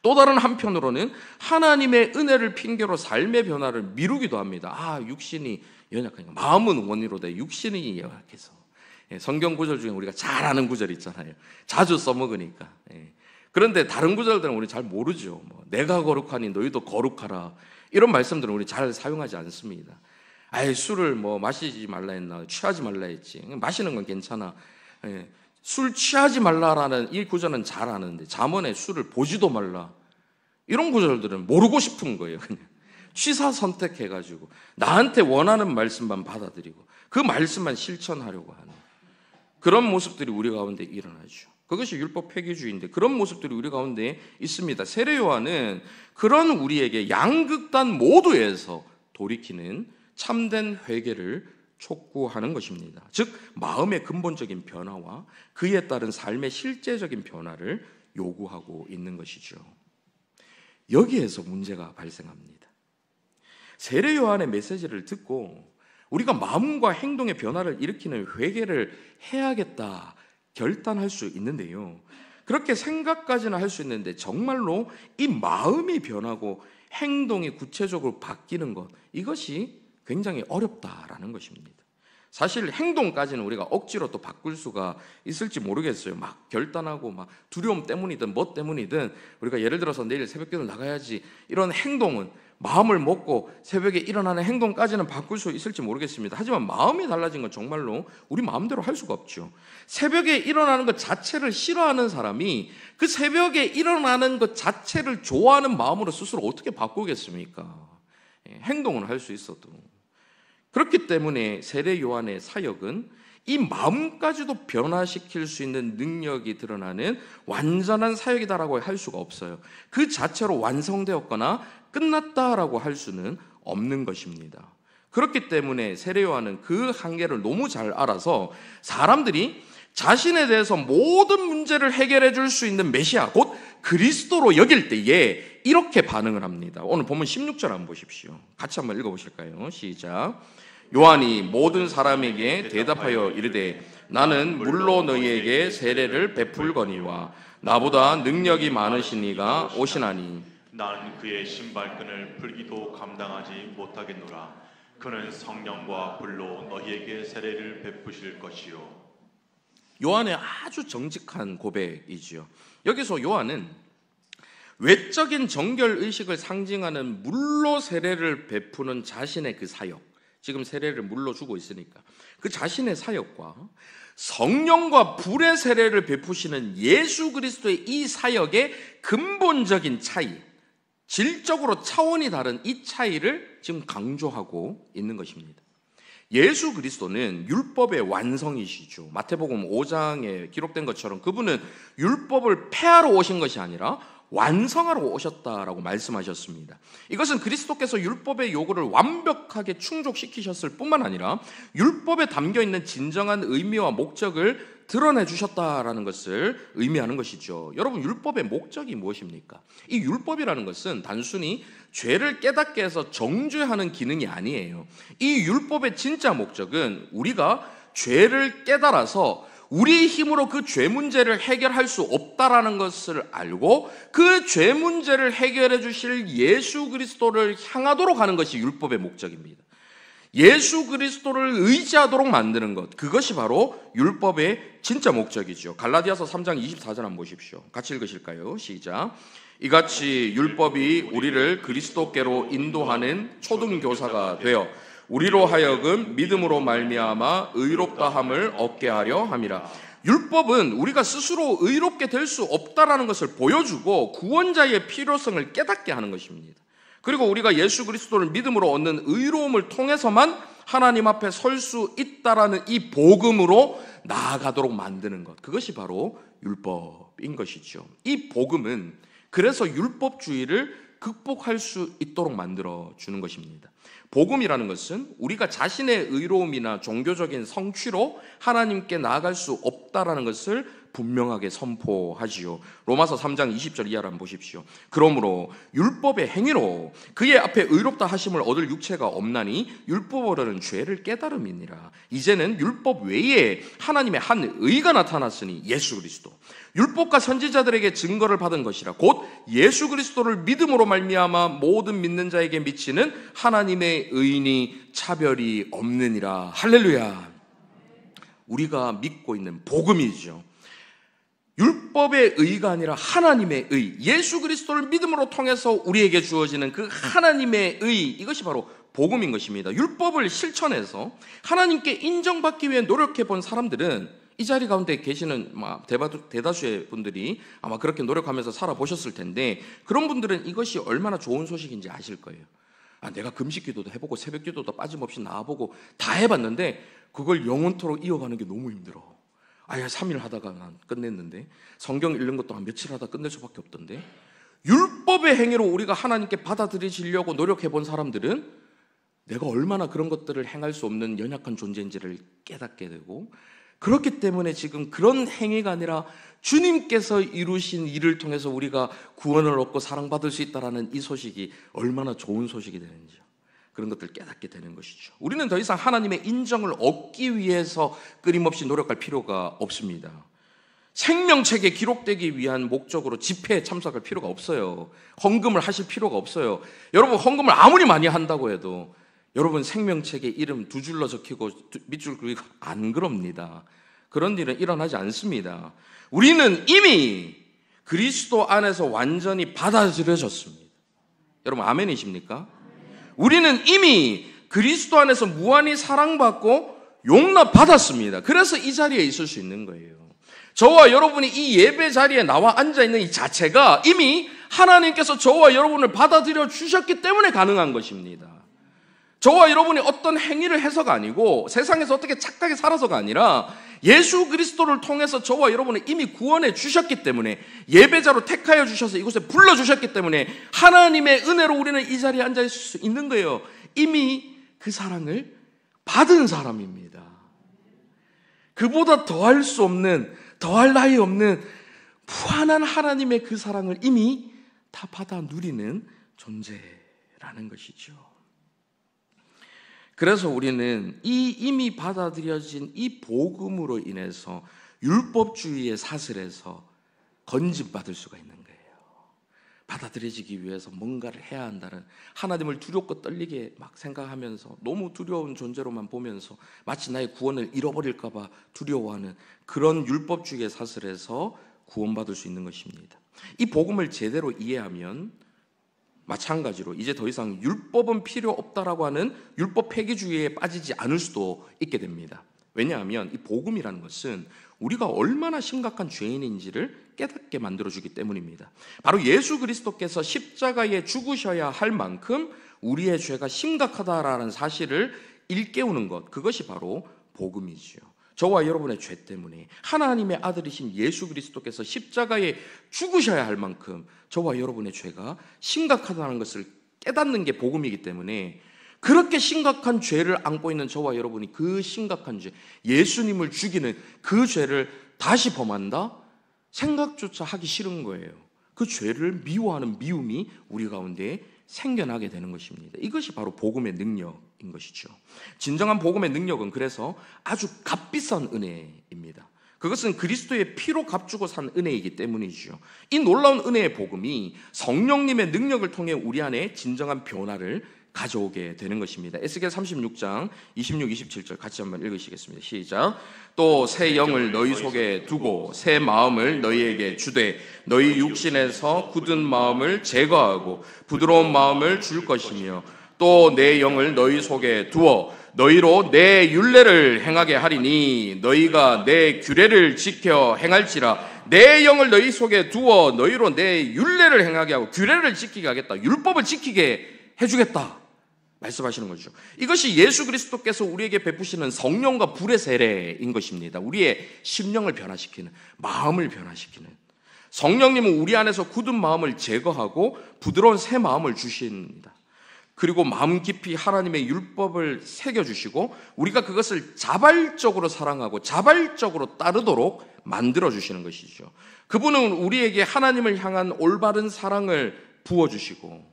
또 다른 한편으로는 하나님의 은혜를 핑계로 삶의 변화를 미루기도 합니다. 육신이 연약하니까, 마음은 원이로되 육신이 연약해서. 성경 구절 중에 우리가 잘 아는 구절 있잖아요. 자주 써먹으니까. 그런데 다른 구절들은 우리 잘 모르죠. 내가 거룩하니 너희도 거룩하라, 이런 말씀들은 우리 잘 사용하지 않습니다. 술을 마시지 말라 했나, 취하지 말라 했지, 마시는 건 괜찮아. 술 취하지 말라라는 이 구절은 잘 아는데 잠언에 술을 보지도 말라, 이런 구절들은 모르고 싶은 거예요. 그냥 취사 선택해가지고 나한테 원하는 말씀만 받아들이고 그 말씀만 실천하려고 하는 그런 모습들이 우리 가운데 일어나죠. 그것이 율법 폐기주의인데 그런 모습들이 우리 가운데 있습니다. 세례 요한은 그런 우리에게 양극단 모두에서 돌이키는 참된 회개를 촉구하는 것입니다. 즉 마음의 근본적인 변화와 그에 따른 삶의 실제적인 변화를 요구하고 있는 것이죠. 여기에서 문제가 발생합니다. 세례 요한의 메시지를 듣고 우리가 마음과 행동의 변화를 일으키는 회개를 해야겠다 결단할 수 있는데요, 그렇게 생각까지는 할 수 있는데 정말로 이 마음이 변하고 행동이 구체적으로 바뀌는 것, 이것이 굉장히 어렵다라는 것입니다. 사실 행동까지는 우리가 억지로 또 바꿀 수가 있을지 모르겠어요. 막 결단하고 막 두려움 때문이든 뭐 때문이든 우리가 예를 들어서 내일 새벽기도 나가야지, 이런 행동은 마음을 먹고 새벽에 일어나는 행동까지는 바꿀 수 있을지 모르겠습니다. 하지만 마음이 달라진 건 정말로 우리 마음대로 할 수가 없죠. 새벽에 일어나는 것 자체를 싫어하는 사람이 그 새벽에 일어나는 것 자체를 좋아하는 마음으로 스스로 어떻게 바꾸겠습니까? 행동은 할 수 있어도. 그렇기 때문에 세례 요한의 사역은 이 마음까지도 변화시킬 수 있는 능력이 드러나는 완전한 사역이다라고 할 수가 없어요. 그 자체로 완성되었거나 끝났다라고 할 수는 없는 것입니다. 그렇기 때문에 세례 요한은 그 한계를 너무 잘 알아서 사람들이 자신에 대해서 모든 문제를 해결해 줄 수 있는 메시아, 곧 그리스도로 여길 때에 이렇게 반응을 합니다. 오늘 본문 16절 한번 보십시오. 같이 한번 읽어보실까요? 시작. 요한이 모든 사람에게 대답하여 이르되 나는 물로 너희에게 세례를 베풀거니와 나보다 능력이 많으신 이가 오시나니 나는 그의 신발끈을 풀기도 감당하지 못하겠노라. 그는 성령과 불로 너희에게 세례를 베푸실 것이요. 요한의 아주 정직한 고백이지요. 여기서 요한은 외적인 정결의식을 상징하는 물로 세례를 베푸는 자신의 그 사역, 지금 세례를 물로 주고 있으니까 그 자신의 사역과 성령과 불의 세례를 베푸시는 예수 그리스도의 이 사역의 근본적인 차이, 질적으로 차원이 다른 이 차이를 지금 강조하고 있는 것입니다. 예수 그리스도는 율법의 완성이시죠. 마태복음 5장에 기록된 것처럼 그분은 율법을 폐하러 오신 것이 아니라 완성하러 오셨다라고 말씀하셨습니다. 이것은 그리스도께서 율법의 요구를 완벽하게 충족시키셨을 뿐만 아니라 율법에 담겨있는 진정한 의미와 목적을 드러내 주셨다라는 것을 의미하는 것이죠. 여러분, 율법의 목적이 무엇입니까? 이 율법이라는 것은 단순히 죄를 깨닫게 해서 정죄하는 기능이 아니에요. 이 율법의 진짜 목적은 우리가 죄를 깨달아서 우리의 힘으로 그 죄 문제를 해결할 수 없다라는 것을 알고 그 죄 문제를 해결해 주실 예수 그리스도를 향하도록 하는 것이 율법의 목적입니다. 예수 그리스도를 의지하도록 만드는 것, 그것이 바로 율법의 진짜 목적이죠. 갈라디아서 3장 24절 한번 보십시오. 같이 읽으실까요? 시작. 이같이 율법이 우리를 그리스도께로 인도하는 초등교사가 되어 우리로 하여금 믿음으로 말미암아 의롭다함을 얻게 하려 함이라. 율법은 우리가 스스로 의롭게 될 수 없다라는 것을 보여주고 구원자의 필요성을 깨닫게 하는 것입니다. 그리고 우리가 예수 그리스도를 믿음으로 얻는 의로움을 통해서만 하나님 앞에 설 수 있다라는 이 복음으로 나아가도록 만드는 것, 그것이 바로 율법인 것이죠. 이 복음은 그래서 율법주의를 극복할 수 있도록 만들어 주는 것입니다. 복음이라는 것은 우리가 자신의 의로움이나 종교적인 성취로 하나님께 나아갈 수 없다라는 것을 분명하게 선포하지요. 로마서 3장 20절 이하를 한번 보십시오. 그러므로 율법의 행위로 그의 앞에 의롭다 하심을 얻을 육체가 없나니 율법으로는 죄를 깨달음이니라. 이제는 율법 외에 하나님의 한 의가 나타났으니 예수 그리스도, 율법과 선지자들에게 증거를 받은 것이라. 곧 예수 그리스도를 믿음으로 말미암아 모든 믿는 자에게 미치는 하나님의 의인이 차별이 없느니라. 할렐루야. 우리가 믿고 있는 복음이죠. 율법의 의가 아니라 하나님의 의, 예수 그리스도를 믿음으로 통해서 우리에게 주어지는 그 하나님의 의, 이것이 바로 복음인 것입니다. 율법을 실천해서 하나님께 인정받기 위해 노력해 본 사람들은 이 자리 가운데 계시는 대다수의 분들이 아마 그렇게 노력하면서 살아보셨을 텐데, 그런 분들은 이것이 얼마나 좋은 소식인지 아실 거예요. 내가 금식기도도 해보고 새벽기도도 빠짐없이 나와보고 다 해봤는데 그걸 영원토록 이어가는 게 너무 힘들어. 3일 하다가 난 끝냈는데, 성경 읽는 것도 한 며칠 하다 끝낼 수밖에 없던데. 율법의 행위로 우리가 하나님께 받아들이시려고 노력해 본 사람들은 내가 얼마나 그런 것들을 행할 수 없는 연약한 존재인지를 깨닫게 되고, 그렇기 때문에 지금 그런 행위가 아니라 주님께서 이루신 일을 통해서 우리가 구원을 얻고 사랑받을 수 있다는 이 소식이 얼마나 좋은 소식이 되는지요. 그런 것들을 깨닫게 되는 것이죠. 우리는 더 이상 하나님의 인정을 얻기 위해서 끊임없이 노력할 필요가 없습니다. 생명책에 기록되기 위한 목적으로 집회에 참석할 필요가 없어요. 헌금을 하실 필요가 없어요. 여러분, 헌금을 아무리 많이 한다고 해도 여러분 생명책에 이름 두 줄로 적히고 밑줄 그리고 안 그럽니다. 그런 일은 일어나지 않습니다. 우리는 이미 그리스도 안에서 완전히 받아들여졌습니다. 여러분 아멘이십니까? 우리는 이미 그리스도 안에서 무한히 사랑받고 용납받았습니다. 그래서 이 자리에 있을 수 있는 거예요. 저와 여러분이 이 예배 자리에 나와 앉아있는 이 자체가 이미 하나님께서 저와 여러분을 받아들여 주셨기 때문에 가능한 것입니다. 저와 여러분이 어떤 행위를 해서가 아니고 세상에서 어떻게 착하게 살아서가 아니라 예수 그리스도를 통해서 저와 여러분을 이미 구원해 주셨기 때문에 예배자로 택하여 주셔서 이곳에 불러주셨기 때문에 하나님의 은혜로 우리는 이 자리에 앉아 있을 수 있는 거예요. 이미 그 사랑을 받은 사람입니다. 그보다 더할 수 없는, 더할 나위 없는 무한한 하나님의 그 사랑을 이미 다 받아 누리는 존재라는 것이죠. 그래서 우리는 이 이미 받아들여진 이 복음으로 인해서 율법주의의 사슬에서 건짐받을 수가 있는 거예요. 받아들여지기 위해서 뭔가를 해야 한다는, 하나님을 두렵고 떨리게 막 생각하면서 너무 두려운 존재로만 보면서 마치 나의 구원을 잃어버릴까 봐 두려워하는 그런 율법주의의 사슬에서 구원받을 수 있는 것입니다. 이 복음을 제대로 이해하면 마찬가지로 이제 더 이상 율법은 필요 없다라고 하는 율법 폐기주의에 빠지지 않을 수도 있게 됩니다. 왜냐하면 이 복음이라는 것은 우리가 얼마나 심각한 죄인인지를 깨닫게 만들어주기 때문입니다. 바로 예수 그리스도께서 십자가에 죽으셔야 할 만큼 우리의 죄가 심각하다라는 사실을 일깨우는 것, 그것이 바로 복음이지요. 저와 여러분의 죄 때문에 하나님의 아들이신 예수 그리스도께서 십자가에 죽으셔야 할 만큼 저와 여러분의 죄가 심각하다는 것을 깨닫는 게 복음이기 때문에 그렇게 심각한 죄를 안고 있는 저와 여러분이 그 심각한 죄, 예수님을 죽이는 그 죄를 다시 범한다? 생각조차 하기 싫은 거예요. 그 죄를 미워하는 미움이 우리 가운데 생겨나게 되는 것입니다. 이것이 바로 복음의 능력인 것이죠. 진정한 복음의 능력은 그래서 아주 값비싼 은혜입니다. 그것은 그리스도의 피로 값주고 산 은혜이기 때문이죠. 이 놀라운 은혜의 복음이 성령님의 능력을 통해 우리 안에 진정한 변화를 가져오게 되는 것입니다. 에스겔 36장 26, 27절 같이 한번 읽으시겠습니다. 시작. 또 새 영을 너희 속에 두고 새 마음을 너희에게 주되 너희 육신에서 굳은 마음을 제거하고 부드러운 마음을 줄 것이며 또 내 영을 너희 속에 두어 너희로 내 율례를 행하게 하리니 너희가 내 규례를 지켜 행할지라. 내 영을 너희 속에 두어 너희로 내 율례를 행하게 하고 규례를 지키게 하겠다. 율법을 지키게 해주겠다 말씀하시는 거죠. 이것이 예수 그리스도께서 우리에게 베푸시는 성령과 불의 세례인 것입니다. 우리의 심령을 변화시키는, 마음을 변화시키는. 성령님은 우리 안에서 굳은 마음을 제거하고 부드러운 새 마음을 주십니다. 그리고 마음 깊이 하나님의 율법을 새겨주시고 우리가 그것을 자발적으로 사랑하고 자발적으로 따르도록 만들어주시는 것이죠. 그분은 우리에게 하나님을 향한 올바른 사랑을 부어주시고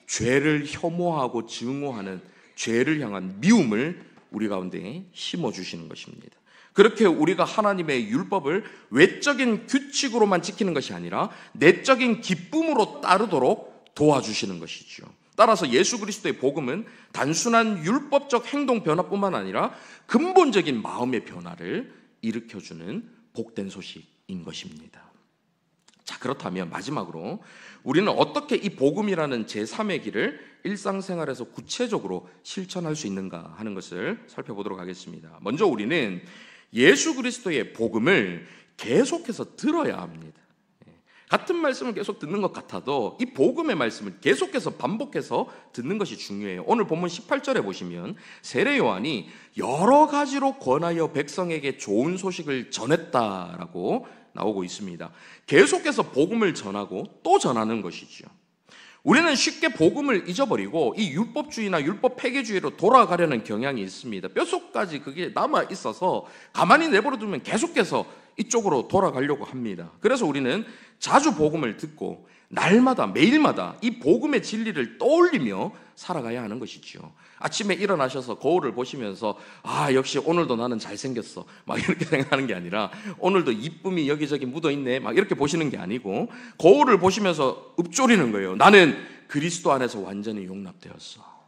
죄를 혐오하고 증오하는 죄를 향한 미움을 우리 가운데 심어주시는 것입니다. 그렇게 우리가 하나님의 율법을 외적인 규칙으로만 지키는 것이 아니라 내적인 기쁨으로 따르도록 도와주시는 것이죠. 따라서 예수 그리스도의 복음은 단순한 율법적 행동 변화뿐만 아니라 근본적인 마음의 변화를 일으켜주는 복된 소식인 것입니다. 자, 그렇다면 마지막으로 우리는 어떻게 이 복음이라는 제3의 길을 일상생활에서 구체적으로 실천할 수 있는가 하는 것을 살펴보도록 하겠습니다. 먼저 우리는 예수 그리스도의 복음을 계속해서 들어야 합니다. 같은 말씀을 계속 듣는 것 같아도 이 복음의 말씀을 계속해서 반복해서 듣는 것이 중요해요. 오늘 본문 18절에 보시면 세례 요한이 여러 가지로 권하여 백성에게 좋은 소식을 전했다라고 나오고 있습니다. 계속해서 복음을 전하고 또 전하는 것이죠. 우리는 쉽게 복음을 잊어버리고 이 율법주의나 율법 폐기주의로 돌아가려는 경향이 있습니다. 뼛속까지 그게 남아 있어서 가만히 내버려 두면 계속해서 이쪽으로 돌아가려고 합니다. 그래서 우리는 자주 복음을 듣고 날마다 매일마다 이 복음의 진리를 떠올리며 살아가야 하는 것이죠. 아침에 일어나셔서 거울을 보시면서 역시 오늘도 나는 잘생겼어 막 이렇게 생각하는 게 아니라 오늘도 이쁨이 여기저기 묻어있네 막 이렇게 보시는 게 아니고 거울을 보시면서 읊조리는 거예요. 나는 그리스도 안에서 완전히 용납되었어.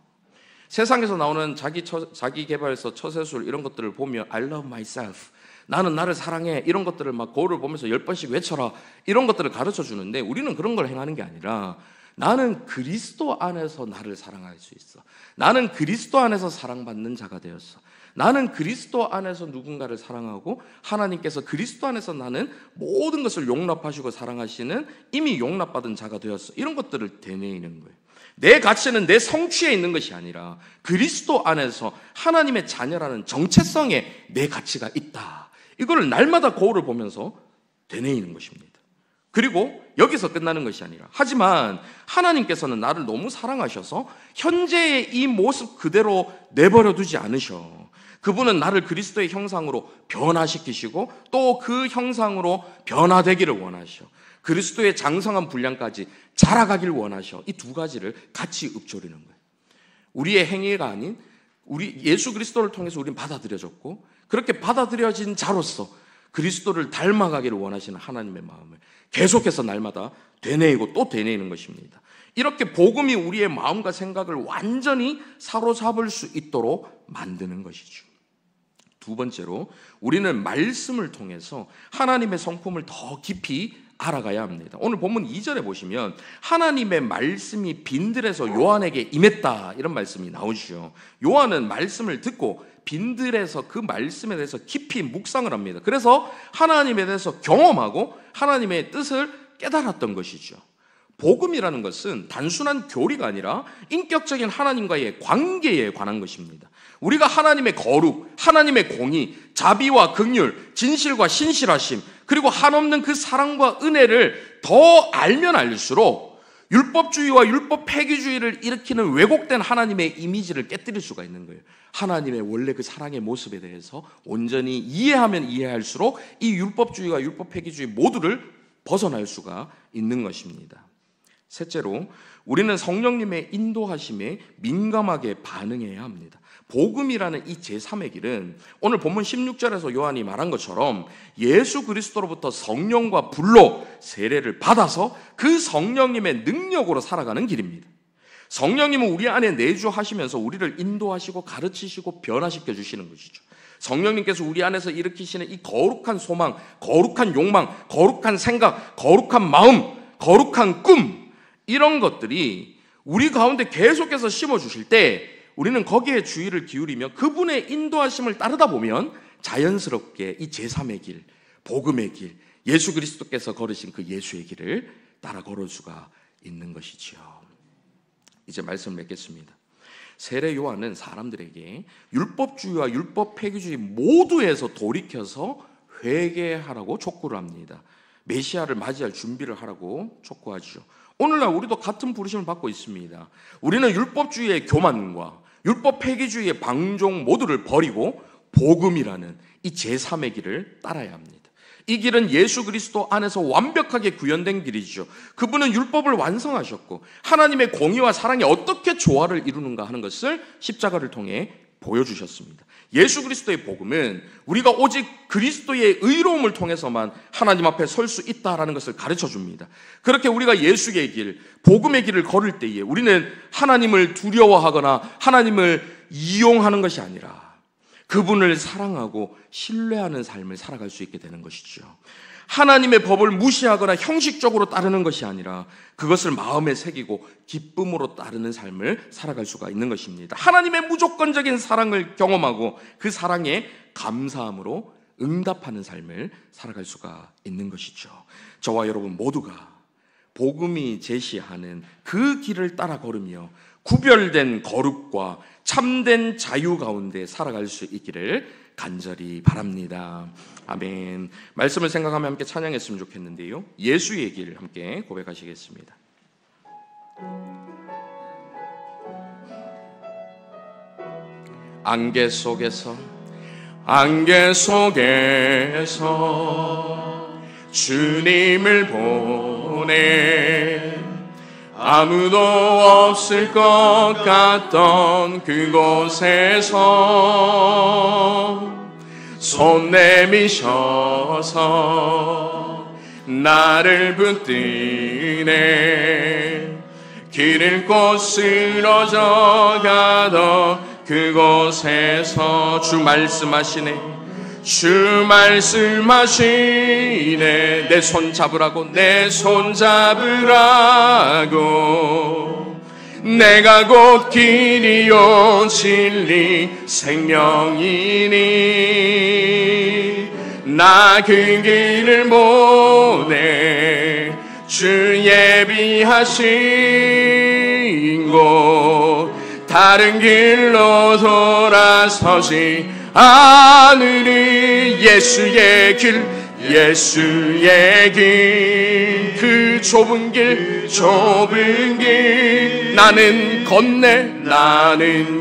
세상에서 나오는 자기 개발서, 처세술 이런 것들을 보면 I love myself, 나는 나를 사랑해, 이런 것들을 막 거울을 보면서 10번씩 외쳐라, 이런 것들을 가르쳐 주는데 우리는 그런 걸 행하는 게 아니라 나는 그리스도 안에서 나를 사랑할 수 있어. 나는 그리스도 안에서 사랑받는 자가 되었어. 나는 그리스도 안에서 누군가를 사랑하고 하나님께서 그리스도 안에서 나는 모든 것을 용납하시고 사랑하시는 이미 용납받은 자가 되었어. 이런 것들을 되뇌이는 거예요. 내 가치는 내 성취에 있는 것이 아니라 그리스도 안에서 하나님의 자녀라는 정체성에 내 가치가 있다. 이거를 날마다 거울을 보면서 되뇌이는 것입니다. 그리고 여기서 끝나는 것이 아니라, 하지만 하나님께서는 나를 너무 사랑하셔서 현재의 이 모습 그대로 내버려 두지 않으셔. 그분은 나를 그리스도의 형상으로 변화시키시고 또 그 형상으로 변화되기를 원하셔. 그리스도의 장성한 분량까지 자라가길 원하셔. 이 두 가지를 같이 읊조리는 거예요. 우리의 행위가 아닌 우리 예수 그리스도를 통해서 우리는 받아들여졌고, 그렇게 받아들여진 자로서 그리스도를 닮아가기를 원하시는 하나님의 마음을 계속해서 날마다 되뇌이고 또 되뇌이는 것입니다. 이렇게 복음이 우리의 마음과 생각을 완전히 사로잡을 수 있도록 만드는 것이죠. 두 번째로, 우리는 말씀을 통해서 하나님의 성품을 더 깊이 알아가야 합니다. 오늘 본문 2절에 보시면 하나님의 말씀이 빈들에서 요한에게 임했다, 이런 말씀이 나오죠. 요한은 말씀을 듣고 빈들에서 그 말씀에 대해서 깊이 묵상을 합니다. 그래서 하나님에 대해서 경험하고 하나님의 뜻을 깨달았던 것이죠. 복음이라는 것은 단순한 교리가 아니라 인격적인 하나님과의 관계에 관한 것입니다. 우리가 하나님의 거룩, 하나님의 공의, 자비와 긍휼, 진실과 신실하심, 그리고 한없는 그 사랑과 은혜를 더 알면 알수록 율법주의와 율법 폐기주의를 일으키는 왜곡된 하나님의 이미지를 깨뜨릴 수가 있는 거예요. 하나님의 원래 그 사랑의 모습에 대해서 온전히 이해하면 이해할수록 이 율법주의와 율법 폐기주의 모두를 벗어날 수가 있는 것입니다. 셋째로, 우리는 성령님의 인도하심에 민감하게 반응해야 합니다. 복음이라는 이 제3의 길은 오늘 본문 16절에서 요한이 말한 것처럼 예수 그리스도로부터 성령과 불로 세례를 받아서 그 성령님의 능력으로 살아가는 길입니다. 성령님은 우리 안에 내주하시면서 우리를 인도하시고 가르치시고 변화시켜 주시는 것이죠. 성령님께서 우리 안에서 일으키시는 이 거룩한 소망, 거룩한 욕망, 거룩한 생각, 거룩한 마음, 거룩한 꿈, 이런 것들이 우리 가운데 계속해서 심어주실 때 우리는 거기에 주의를 기울이며 그분의 인도하심을 따르다 보면 자연스럽게 이 제3의 길, 복음의 길, 예수 그리스도께서 걸으신 그 예수의 길을 따라 걸을 수가 있는 것이지요. 이제 말씀을 맺겠습니다. 세례 요한은 사람들에게 율법주의와 율법 폐기주의 모두에서 돌이켜서 회개하라고 촉구를 합니다. 메시아를 맞이할 준비를 하라고 촉구하죠. 오늘날 우리도 같은 부르심을 받고 있습니다. 우리는 율법주의의 교만과 율법 폐기주의의 방종 모두를 버리고 복음이라는 이 제3의 길을 따라야 합니다. 이 길은 예수 그리스도 안에서 완벽하게 구현된 길이죠. 그분은 율법을 완성하셨고 하나님의 공의와 사랑이 어떻게 조화를 이루는가 하는 것을 십자가를 통해 보여주셨습니다. 예수 그리스도의 복음은 우리가 오직 그리스도의 의로움을 통해서만 하나님 앞에 설 수 있다라는 것을 가르쳐 줍니다. 그렇게 우리가 예수의 길, 복음의 길을 걸을 때에 우리는 하나님을 두려워하거나 하나님을 이용하는 것이 아니라 그분을 사랑하고 신뢰하는 삶을 살아갈 수 있게 되는 것이죠. 하나님의 법을 무시하거나 형식적으로 따르는 것이 아니라 그것을 마음에 새기고 기쁨으로 따르는 삶을 살아갈 수가 있는 것입니다. 하나님의 무조건적인 사랑을 경험하고 그 사랑에 감사함으로 응답하는 삶을 살아갈 수가 있는 것이죠. 저와 여러분 모두가 복음이 제시하는 그 길을 따라 걸으며 구별된 거룩과 참된 자유 가운데 살아갈 수 있기를 간절히 바랍니다. 아멘. 말씀을 생각하며 함께 찬양했으면 좋겠는데요. 예수의 길 함께 고백하시겠습니다. 안개 속에서 주님을 보내 아무도 없을 것 같던 그곳에서 손 내미셔서 나를 붙드네 길 잃고 쓰러져 가던 그곳에서 주 말씀하시네 내 손 잡으라고 내가 곧 길이요 진리 생명이니 나 그 길을 보내 주 예비하신 곳 다른 길로 돌아서지 않으리 예수의 길 그 좁은 길 나는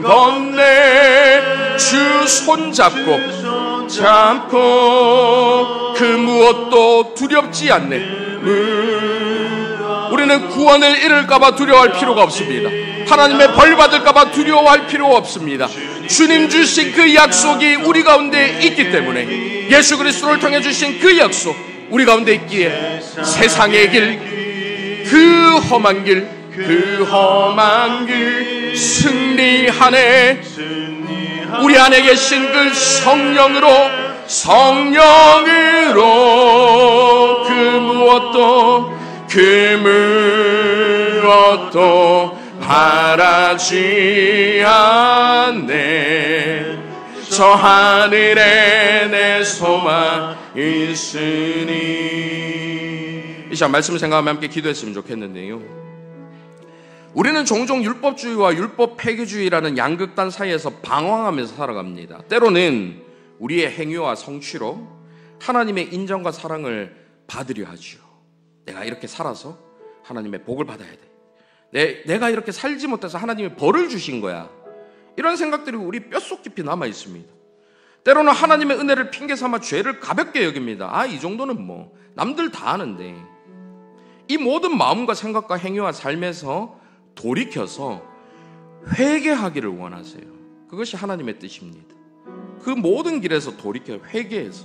건네 주 손잡고 그 무엇도 두렵지 않네 우리는 구원을 잃을까봐 두려워할 필요가 없습니다. 하나님의 벌 받을까봐 두려워할 필요가 없습니다. 주님 주신 그 약속이 우리 가운데 있기 때문에 예수 그리스도를 통해 주신 그 약속 우리 가운데 있기에 세상의 길 그 험한 길 승리하네 우리 안에 계신 그 성령으로 그 무엇도 바라지 않네 저 하늘에 내 소망 있으니 이 시간 말씀을 생각하며 함께 기도했으면 좋겠는데요 우리는 종종 율법주의와 율법 폐기주의라는 양극단 사이에서 방황하면서 살아갑니다. 때로는 우리의 행위와 성취로 하나님의 인정과 사랑을 받으려 하죠. 내가 이렇게 살아서 하나님의 복을 받아야 돼. 내가 이렇게 살지 못해서 하나님이 벌을 주신 거야. 이런 생각들이 우리 뼛속 깊이 남아 있습니다. 때로는 하나님의 은혜를 핑계 삼아 죄를 가볍게 여깁니다. 이 정도는 뭐 남들 다 아는데. 이 모든 마음과 생각과 행위와 삶에서 돌이켜서 회개하기를 원하세요. 그것이 하나님의 뜻입니다. 그 모든 길에서 돌이켜 회개해서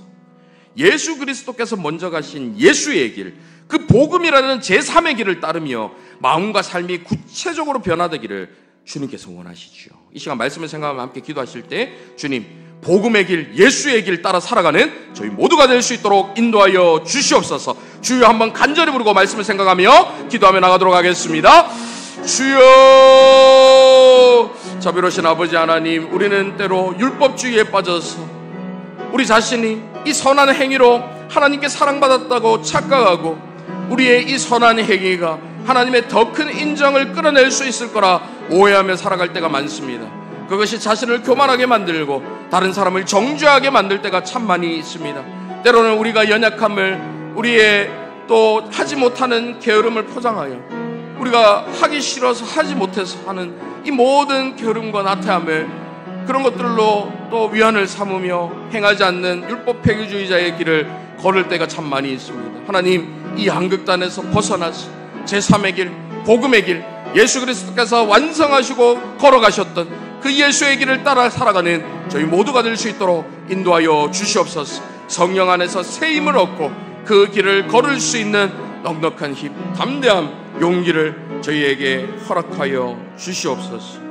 예수 그리스도께서 먼저 가신 예수의 길, 그 복음이라는 제3의 길을 따르며 마음과 삶이 구체적으로 변화되기를 주님께서 원하시죠. 이 시간 말씀을 생각하며 함께 기도하실 때 주님 복음의 길, 예수의 길 따라 살아가는 저희 모두가 될 수 있도록 인도하여 주시옵소서. 주여 한번 간절히 부르고 말씀을 생각하며 기도하며 나가도록 하겠습니다. 주여 자비로우신 아버지 하나님, 우리는 때로 율법주의에 빠져서 우리 자신이 이 선한 행위로 하나님께 사랑받았다고 착각하고 우리의 이 선한 행위가 하나님의 더 큰 인정을 끌어낼 수 있을 거라 오해하며 살아갈 때가 많습니다. 그것이 자신을 교만하게 만들고 다른 사람을 정죄하게 만들 때가 참 많이 있습니다. 때로는 우리가 연약함을 우리의 또 하지 못하는 게으름을 포장하여 우리가 하기 싫어서 하지 못해서 하는 이 모든 게으름과 나태함을 그런 것들로 또 위안을 삼으며 행하지 않는 율법 폐기주의자의 길을 걸을 때가 참 많이 있습니다. 하나님, 이 양극단에서 벗어나서 제3의 길, 복음의 길, 예수 그리스도께서 완성하시고 걸어가셨던 그 예수의 길을 따라 살아가는 저희 모두가 될 수 있도록 인도하여 주시옵소서. 성령 안에서 새 힘을 얻고 그 길을 걸을 수 있는 넉넉한 힘, 담대함, 용기를 저희에게 허락하여 주시옵소서.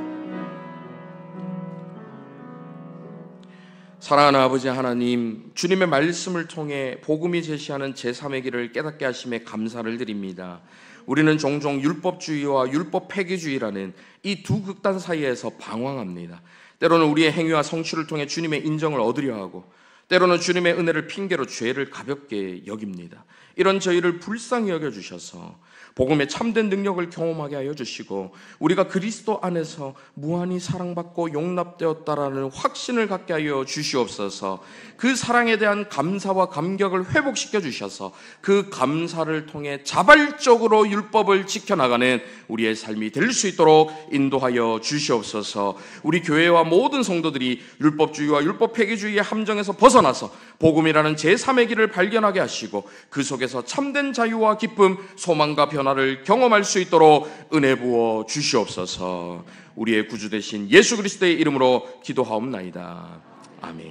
사랑하는 아버지 하나님, 주님의 말씀을 통해 복음이 제시하는 제3의 길을 깨닫게 하심에 감사를 드립니다. 우리는 종종 율법주의와 율법 폐기주의라는 이 두 극단 사이에서 방황합니다. 때로는 우리의 행위와 성취를 통해 주님의 인정을 얻으려 하고 때로는 주님의 은혜를 핑계로 죄를 가볍게 여깁니다. 이런 저희를 불쌍히 여겨주셔서 복음의 참된 능력을 경험하게 하여 주시고 우리가 그리스도 안에서 무한히 사랑받고 용납되었다라는 확신을 갖게 하여 주시옵소서. 그 사랑에 대한 감사와 감격을 회복시켜 주셔서 그 감사를 통해 자발적으로 율법을 지켜나가는 우리의 삶이 될 수 있도록 인도하여 주시옵소서. 우리 교회와 모든 성도들이 율법주의와 율법 폐기주의의 함정에서 벗어나서 복음이라는 제3의 길을 발견하게 하시고 그 속에서 참된 자유와 기쁨, 소망과 변화를 경험할 수 있도록 은혜 부어 주시옵소서. 우리의 구주 되신 예수 그리스도의 이름으로 기도하옵나이다. 아멘.